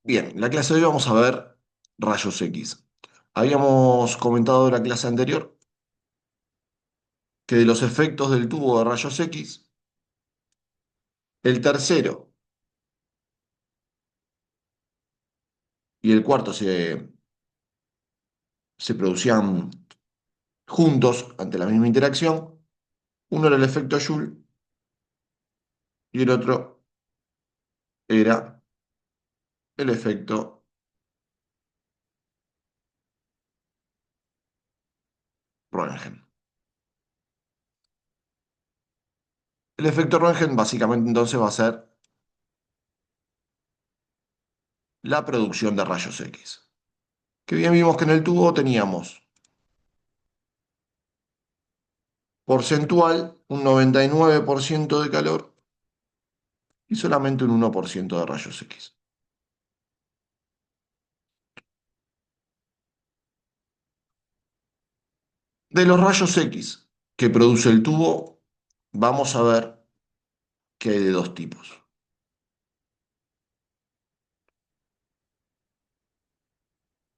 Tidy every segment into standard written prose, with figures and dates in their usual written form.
Bien, en la clase de hoy vamos a ver rayos X. Habíamos comentado en la clase anterior que de los efectos del tubo de rayos X, el tercero y el cuarto se producían juntos ante la misma interacción. Uno era el efecto Joule y el otro era el efecto Röntgen. El efecto Röntgen básicamente entonces va a ser la producción de rayos X. Que bien vimos que en el tubo teníamos porcentual un 99% de calor y solamente un 1% de rayos X. De los rayos X que produce el tubo, vamos a ver que hay de dos tipos.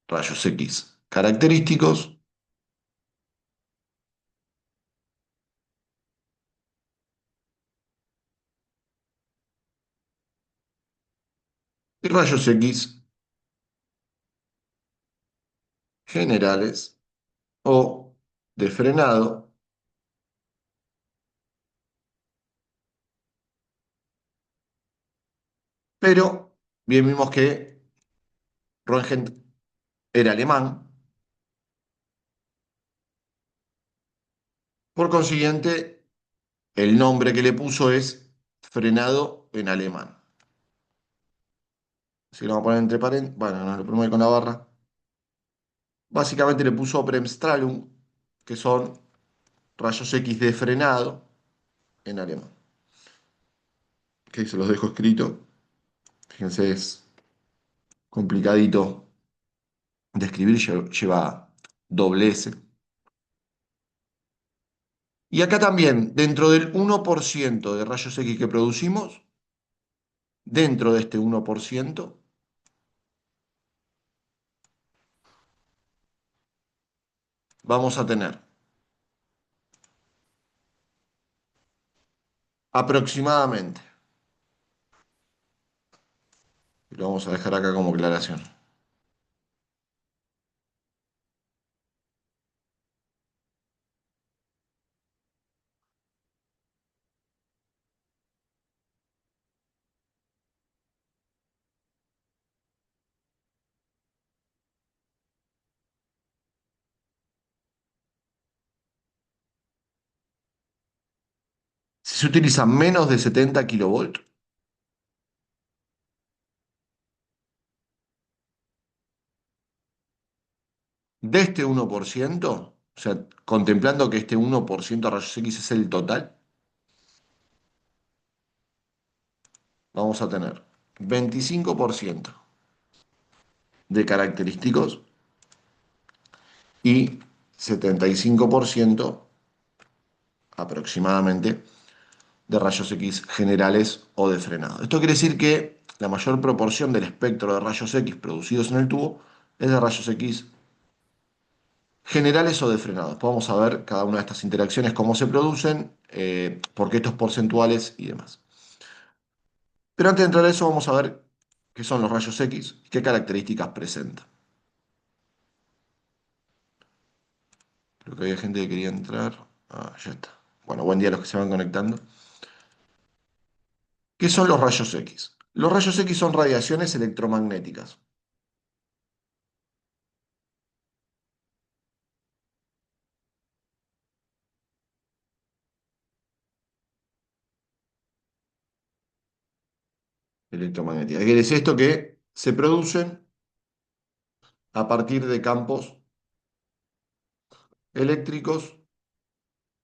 Rayos X característicos y rayos X generales o de frenado, pero bien vimos que Röntgen era alemán, por consiguiente el nombre que le puso es frenado en alemán. Si lo vamos a poner entre paréntesis, bueno, no lo ponemos ahí con la barra. Básicamente le puso Bremsstrahlung, que son rayos X de frenado en alemán. Que se los dejo escrito. Fíjense, es complicadito de escribir, lleva doble S. Y acá también, dentro del 1% de rayos X que producimos, dentro de este 1%, vamos a tener aproximadamente, y lo vamos a dejar acá como aclaración, si se utiliza menos de 70 kilovolts, de este 1%, o sea, contemplando que este 1% de rayos X es el total, vamos a tener 25% de característicos y 75% aproximadamente de rayos X generales o de frenado. Esto quiere decir que la mayor proporción del espectro de rayos X producidos en el tubo es de rayos X generales o de frenado. Después vamos a ver cada una de estas interacciones, cómo se producen, por qué estos porcentuales y demás. Pero antes de entrar a eso, vamos a ver qué son los rayos X y qué características presentan. Creo que había gente que quería entrar. Ah, ya está. Bueno, buen día a los que se van conectando. ¿Qué son los rayos X? Los rayos X son radiaciones electromagnéticas. Electromagnéticas. ¿Qué quiere decir esto? Que se producen a partir de campos eléctricos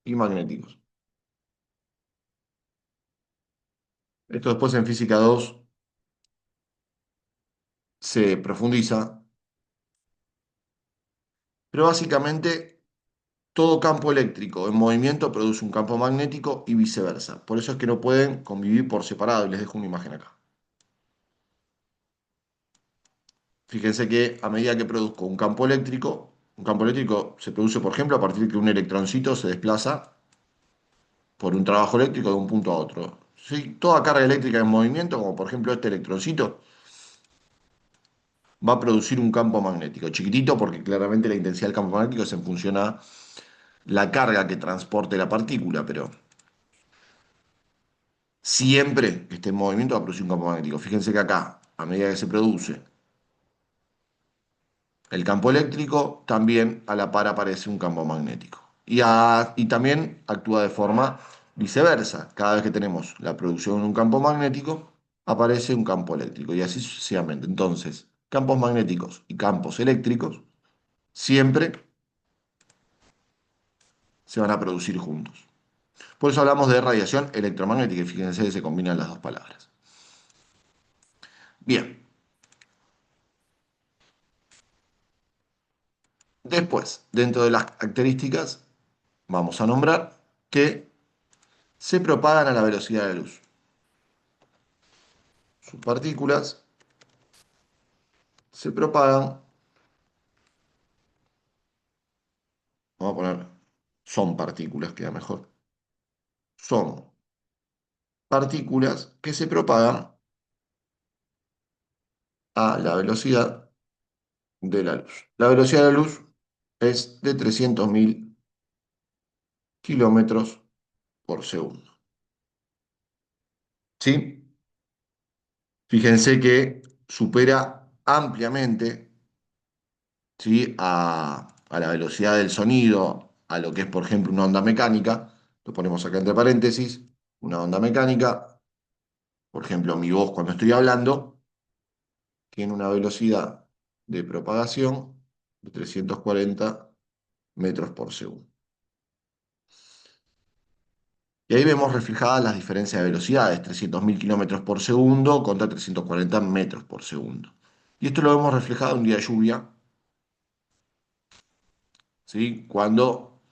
y magnéticos. Esto después en física 2 se profundiza, pero básicamente todo campo eléctrico en movimiento produce un campo magnético y viceversa. Por eso es que no pueden convivir por separado y les dejo una imagen acá. Fíjense que a medida que produzco un campo eléctrico se produce, por ejemplo, a partir de que un electroncito se desplaza por un trabajo eléctrico de un punto a otro. ¿Sí? Toda carga eléctrica en movimiento, como por ejemplo este electroncito, va a producir un campo magnético, chiquitito porque claramente la intensidad del campo magnético es en función a la carga que transporte la partícula, pero siempre que esté en movimiento va a producir un campo magnético. Fíjense que acá, a medida que se produce el campo eléctrico, también a la par aparece un campo magnético. Y también actúa de forma viceversa. Cada vez que tenemos la producción de un campo magnético, aparece un campo eléctrico y así sucesivamente. Entonces, campos magnéticos y campos eléctricos siempre se van a producir juntos. Por eso hablamos de radiación electromagnética y fíjense que se combinan las dos palabras. Bien, después, dentro de las características, vamos a nombrar que se propagan a la velocidad de la luz. Sus partículas se propagan, vamos a poner, son partículas, queda mejor. Son partículas que se propagan a la velocidad de la luz. La velocidad de la luz es de 300.000 kilómetros por segundo. ¿Sí? Fíjense que supera ampliamente, ¿sí? a la velocidad del sonido, a lo que es, por ejemplo, una onda mecánica. Lo ponemos acá entre paréntesis. Una onda mecánica, por ejemplo, mi voz cuando estoy hablando, tiene una velocidad de propagación de 340 metros por segundo. Y ahí vemos reflejadas las diferencias de velocidades, 300.000 kilómetros por segundo contra 340 metros por segundo. Y esto lo vemos reflejado en un día de lluvia, ¿sí? Cuando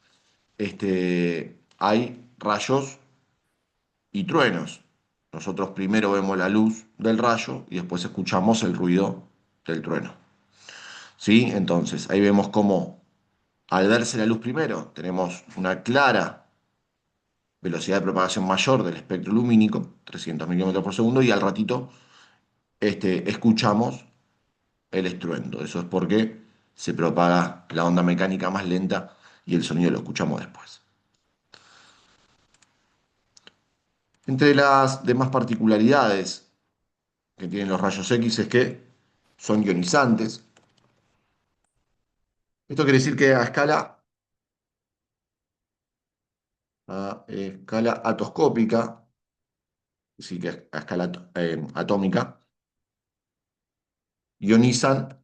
hay rayos y truenos. Nosotros primero vemos la luz del rayo y después escuchamos el ruido del trueno. ¿Sí? Entonces, ahí vemos cómo al verse la luz primero, tenemos una clara velocidad de propagación mayor del espectro lumínico, 300 milímetros por segundo, y al ratito escuchamos el estruendo. Eso es porque se propaga la onda mecánica más lenta y el sonido lo escuchamos después. Entre las demás particularidades que tienen los rayos X es que son ionizantes. Esto quiere decir que a escala atoscópica, sí que a escala atómica, ionizan,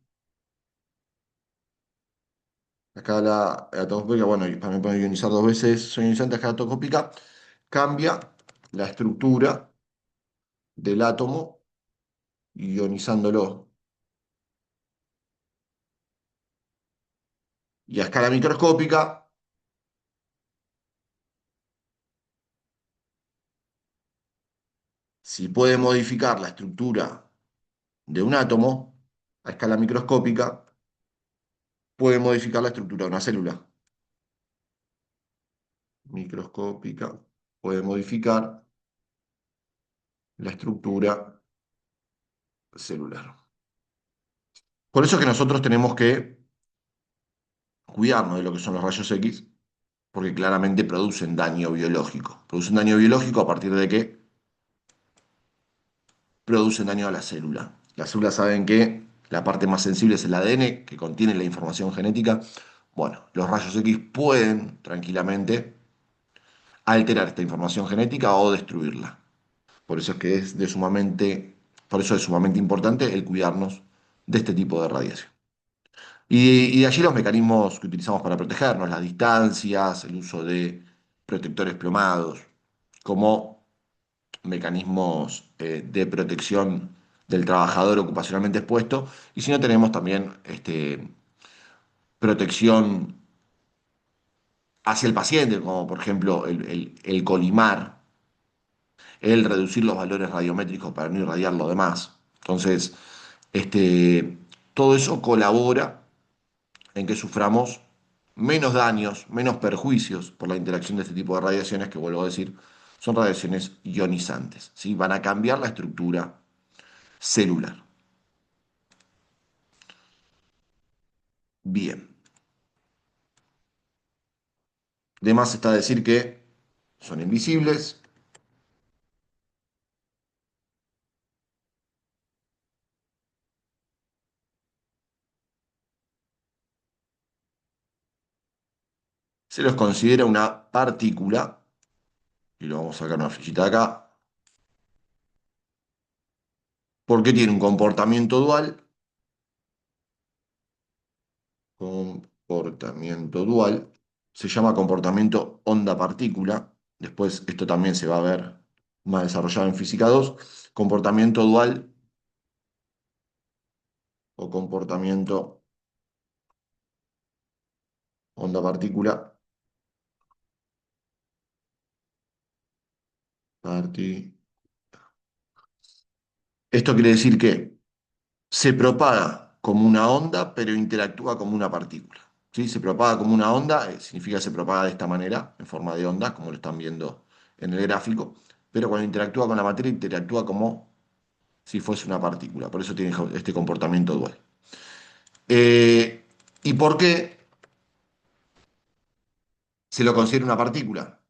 a escala atoscópica, bueno, y también pueden ionizar dos veces, son ionizantes a escala atoscópica, cambia la estructura del átomo ionizándolo. Y a escala microscópica, si puede modificar la estructura de un átomo, a escala microscópica, puede modificar la estructura de una célula. Microscópica, puede modificar la estructura celular. Por eso es que nosotros tenemos que cuidarnos de lo que son los rayos X, porque claramente producen daño biológico. Producen daño biológico a partir de que producen daño a la célula. Las células saben que la parte más sensible es el ADN, que contiene la información genética. Bueno, los rayos X pueden tranquilamente alterar esta información genética o destruirla. Por eso es que por eso es sumamente importante el cuidarnos de este tipo de radiación. Y de allí los mecanismos que utilizamos para protegernos, las distancias, el uso de protectores plomados, como mecanismos de protección del trabajador ocupacionalmente expuesto. Y si no, tenemos también protección hacia el paciente, como por ejemplo el colimar, el reducir los valores radiométricos para no irradiar lo demás. Entonces, este, Todo eso colabora en que suframos menos daños, menos perjuicios por la interacción de este tipo de radiaciones, que vuelvo a decir, son radiaciones ionizantes, ¿sí? Van a cambiar la estructura celular. Bien. De más está decir que son invisibles, se los considera una partícula, y lo vamos a sacar una flechita de acá, porque tiene un comportamiento dual, comportamiento dual, se llama comportamiento onda-partícula, después esto también se va a ver más desarrollado en física 2. Comportamiento dual o comportamiento onda-partícula, esto quiere decir que se propaga como una onda, pero interactúa como una partícula. ¿Sí? Se propaga como una onda, significa que se propaga de esta manera, en forma de onda, como lo están viendo en el gráfico, pero cuando interactúa con la materia, interactúa como si fuese una partícula. Por eso tiene este comportamiento dual. ¿Y por qué se lo considera una partícula?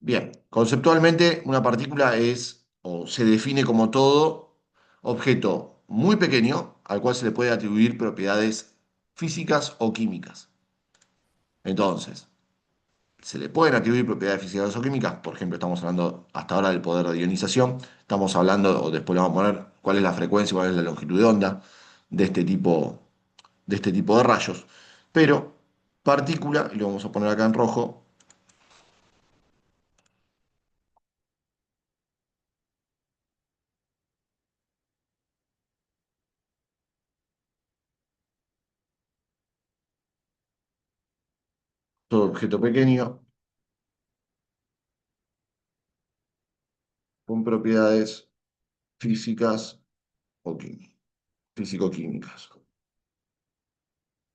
Bien, conceptualmente una partícula es o se define como todo objeto muy pequeño al cual se le puede atribuir propiedades físicas o químicas. Entonces, se le pueden atribuir propiedades físicas o químicas, por ejemplo, estamos hablando hasta ahora del poder de ionización, estamos hablando, o después le vamos a poner cuál es la frecuencia, cuál es la longitud de onda de este tipo de rayos. Pero partícula, y lo vamos a poner acá en rojo, todo objeto pequeño con propiedades físicas o físico-químicas.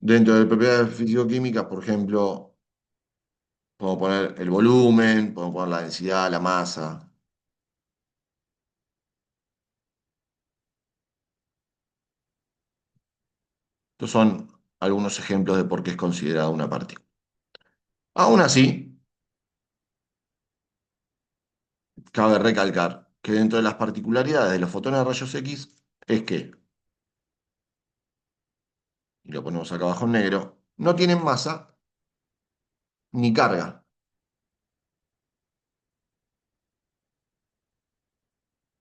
Dentro de propiedades físico-químicas, por ejemplo, podemos poner el volumen, podemos poner la densidad, la masa. Estos son algunos ejemplos de por qué es considerada una partícula. Aún así, cabe recalcar que dentro de las particularidades de los fotones de rayos X es que, y lo ponemos acá abajo en negro, no tienen masa ni carga,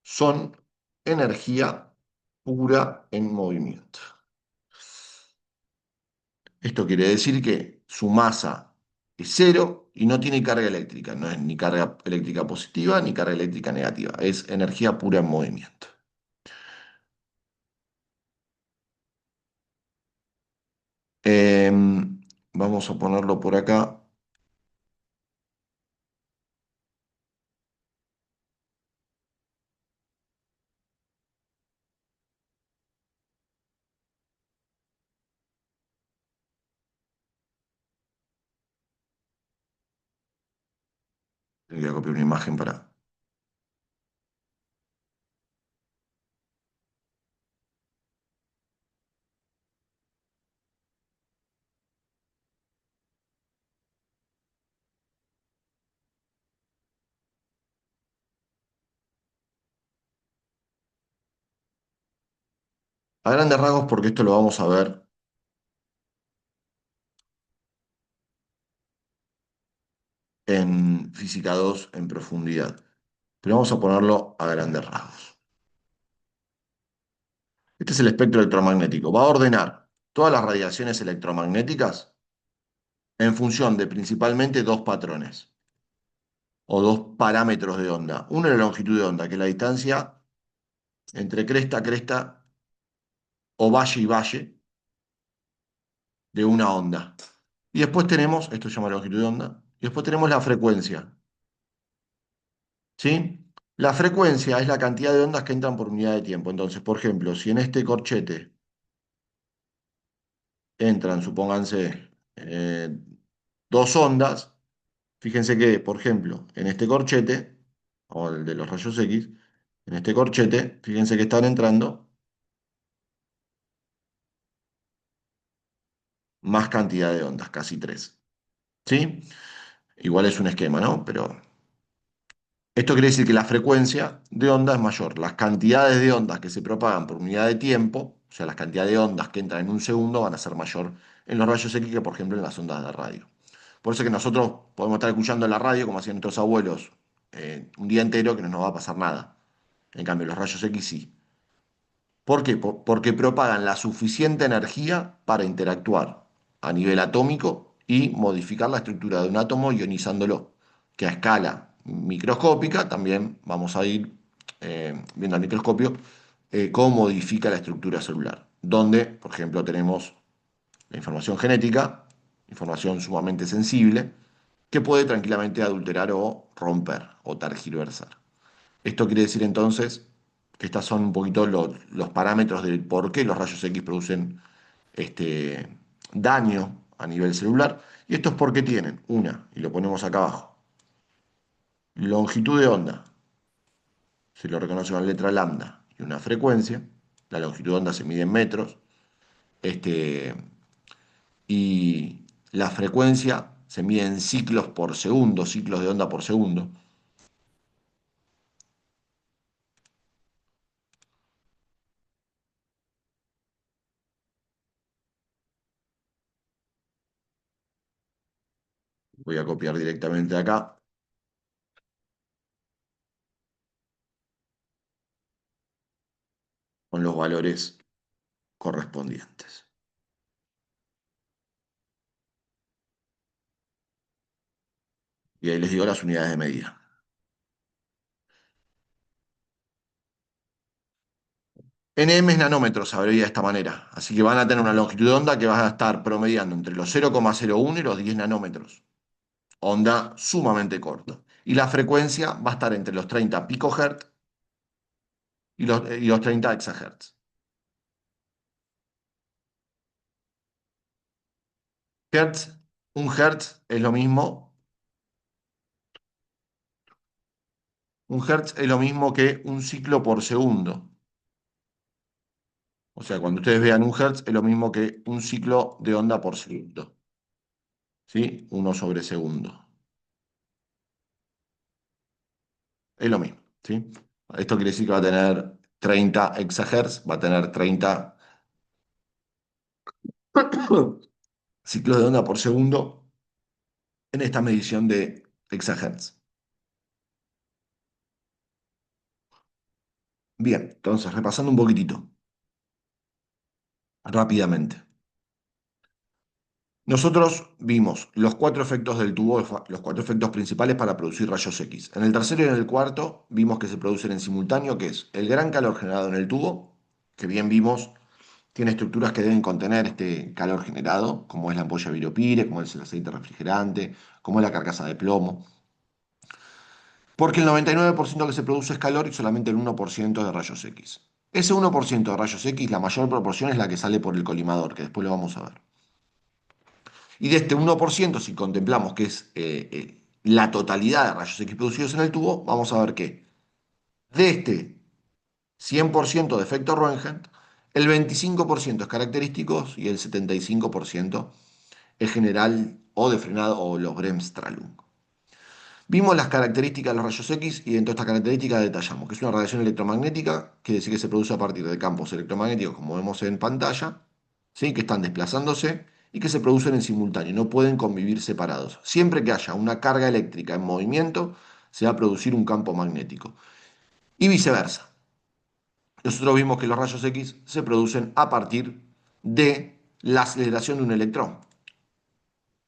son energía pura en movimiento. Esto quiere decir que su masa es cero y no tiene carga eléctrica, no es ni carga eléctrica positiva ni carga eléctrica negativa, es energía pura en movimiento. Vamos a ponerlo por acá. Voy a copiar una imagen para... A grandes rasgos, porque esto lo vamos a ver en Física 2 en profundidad. Pero vamos a ponerlo a grandes rasgos. Este es el espectro electromagnético. Va a ordenar todas las radiaciones electromagnéticas en función de principalmente dos patrones o dos parámetros de onda. Uno es la longitud de onda, que es la distancia entre cresta a cresta o valle y valle de una onda. Y después tenemos, esto se llama longitud de onda, y después tenemos la frecuencia. ¿Sí? La frecuencia es la cantidad de ondas que entran por unidad de tiempo. Entonces, por ejemplo, si en este corchete entran, supónganse, dos ondas. Fíjense que, por ejemplo, en este corchete, o el de los rayos X, en este corchete, fíjense que están entrando más cantidad de ondas, casi tres. ¿Sí? Igual es un esquema, ¿no? Pero esto quiere decir que la frecuencia de onda es mayor. Las cantidades de ondas que se propagan por unidad de tiempo, o sea, las cantidades de ondas que entran en un segundo van a ser mayor en los rayos X que, por ejemplo, en las ondas de radio. Por eso es que nosotros podemos estar escuchando la radio, como hacían nuestros abuelos, un día entero, que no nos va a pasar nada. En cambio, los rayos X sí. ¿Por qué? Porque propagan la suficiente energía para interactuar a nivel atómico y modificar la estructura de un átomo ionizándolo, que a escala microscópica también vamos a ir viendo al microscopio cómo modifica la estructura celular, donde, por ejemplo, tenemos la información genética, información sumamente sensible, que puede tranquilamente adulterar o romper o tergiversar. Esto quiere decir entonces que estos son un poquito los parámetros del por qué los rayos X producen daño a nivel celular. Y esto es porque tienen una, y lo ponemos acá abajo, longitud de onda, se lo reconoce con la letra lambda, y una frecuencia. La longitud de onda se mide en metros, este, y la frecuencia se mide en ciclos por segundo, ciclos de onda por segundo. Voy a copiar directamente acá con los valores correspondientes. Y ahí les digo las unidades de medida. Nm es nanómetros, se abrevia de esta manera. Así que van a tener una longitud de onda que va a estar promediando entre los 0,01 y los 10 nanómetros. Onda sumamente corta. Y la frecuencia va a estar entre los 30 picohertz y los 30 exahertz. Hertz, un hertz es lo mismo. Un hertz es lo mismo que un ciclo por segundo. O sea, cuando ustedes vean un hertz es lo mismo que un ciclo de onda por segundo. ¿Sí? Uno sobre segundo. Es lo mismo, ¿sí? Esto quiere decir que va a tener 30 exahertz, va a tener 30 ciclos de onda por segundo en esta medición de exahertz. Bien, entonces repasando un poquitito, rápidamente. Nosotros vimos los cuatro efectos del tubo, los cuatro efectos principales para producir rayos X. En el tercero y en el cuarto vimos que se producen en simultáneo, que es el gran calor generado en el tubo, que bien vimos tiene estructuras que deben contener este calor generado, como es la ampolla Viropire, como es el aceite refrigerante, como es la carcasa de plomo. Porque el 99% que se produce es calor y solamente el 1% de rayos X. Ese 1% de rayos X, la mayor proporción es la que sale por el colimador, que después lo vamos a ver. Y de este 1%, si contemplamos que es la totalidad de rayos X producidos en el tubo, vamos a ver que de este 100% de efecto Röntgen, el 25% es característico y el 75% es general o de frenado o los Bremsstrahlung. Vimos las características de los rayos X y dentro de estas características detallamos que es una radiación electromagnética, quiere decir que se produce a partir de campos electromagnéticos, como vemos en pantalla, ¿sí? Que están desplazándose y que se producen en simultáneo, no pueden convivir separados. Siempre que haya una carga eléctrica en movimiento, se va a producir un campo magnético. Y viceversa. Nosotros vimos que los rayos X se producen a partir de la aceleración de un electrón.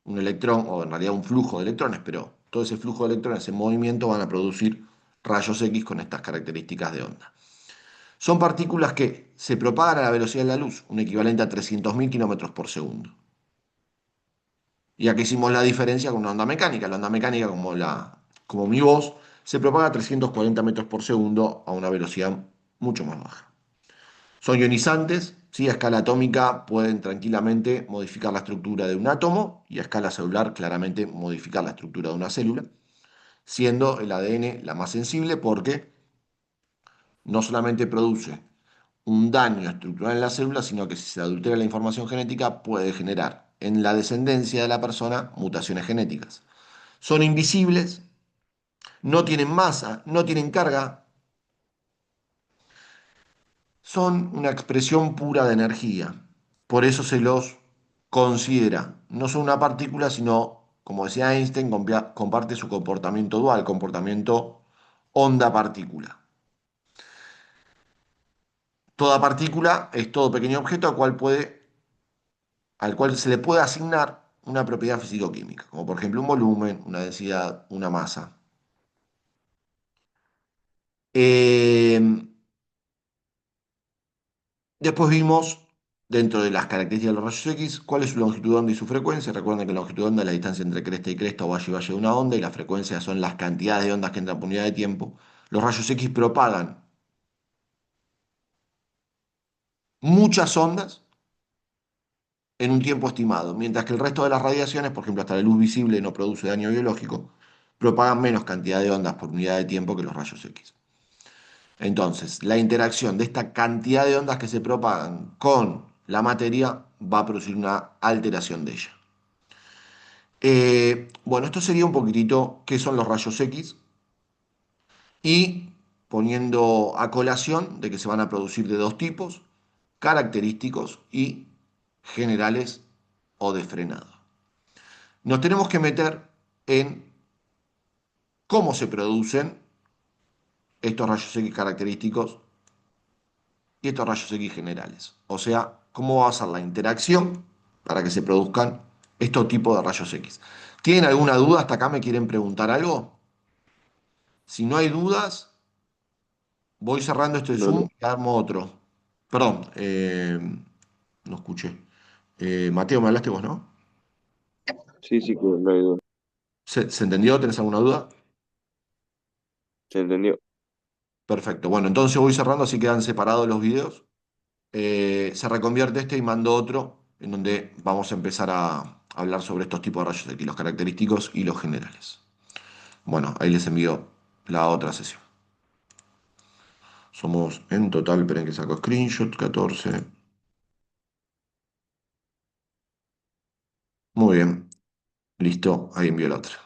Un electrón, o en realidad un flujo de electrones, pero todo ese flujo de electrones en movimiento van a producir rayos X con estas características de onda. Son partículas que se propagan a la velocidad de la luz, un equivalente a 300.000 kilómetros por segundo. Y aquí hicimos la diferencia con una onda mecánica. La onda mecánica, como mi voz, se propaga a 340 metros por segundo a una velocidad mucho más baja. Son ionizantes, ¿sí? A escala atómica pueden tranquilamente modificar la estructura de un átomo y a escala celular claramente modificar la estructura de una célula, siendo el ADN la más sensible porque no solamente produce un daño estructural en la célula, sino que si se adultera la información genética puede generar en la descendencia de la persona mutaciones genéticas. Son invisibles, no tienen masa, no tienen carga, son una expresión pura de energía. Por eso se los considera. No son una partícula, sino, como decía Einstein, comparte su comportamiento dual, comportamiento onda-partícula. Toda partícula es todo pequeño objeto al cual se le puede asignar una propiedad físico-química, como por ejemplo un volumen, una densidad, una masa. Eh, Después vimos, dentro de las características de los rayos X, cuál es su longitud de onda y su frecuencia. Recuerden que la longitud de onda es la distancia entre cresta y cresta o valle y valle de una onda, y la frecuencia son las cantidades de ondas que entran por unidad de tiempo. Los rayos X propagan muchas ondas en un tiempo estimado, mientras que el resto de las radiaciones, por ejemplo, hasta la luz visible no produce daño biológico, propagan menos cantidad de ondas por unidad de tiempo que los rayos X. Entonces, la interacción de esta cantidad de ondas que se propagan con la materia va a producir una alteración de ella. Bueno, esto sería un poquitito qué son los rayos X y poniendo a colación de que se van a producir de dos tipos, característicos y generales o de frenado. Nos tenemos que meter en cómo se producen estos rayos X característicos y estos rayos X generales. O sea, cómo va a ser la interacción para que se produzcan estos tipos de rayos X. ¿Tienen alguna duda hasta acá? ¿Me quieren preguntar algo? Si no hay dudas, voy cerrando este No, Zoom no. y armo otro. Perdón, no escuché. Mateo, ¿me hablaste vos, no? Sí, sí, que no hay duda. ¿Se entendió? ¿Tenés alguna duda? Se entendió. Perfecto. Bueno, entonces voy cerrando, así quedan separados los videos. Se reconvierte este y mando otro en donde vamos a empezar a hablar sobre estos tipos de rayos X, los característicos y los generales. Bueno, ahí les envío la otra sesión. Somos en total, esperen que saco screenshot, 14. Muy bien, listo, ahí envío la otra.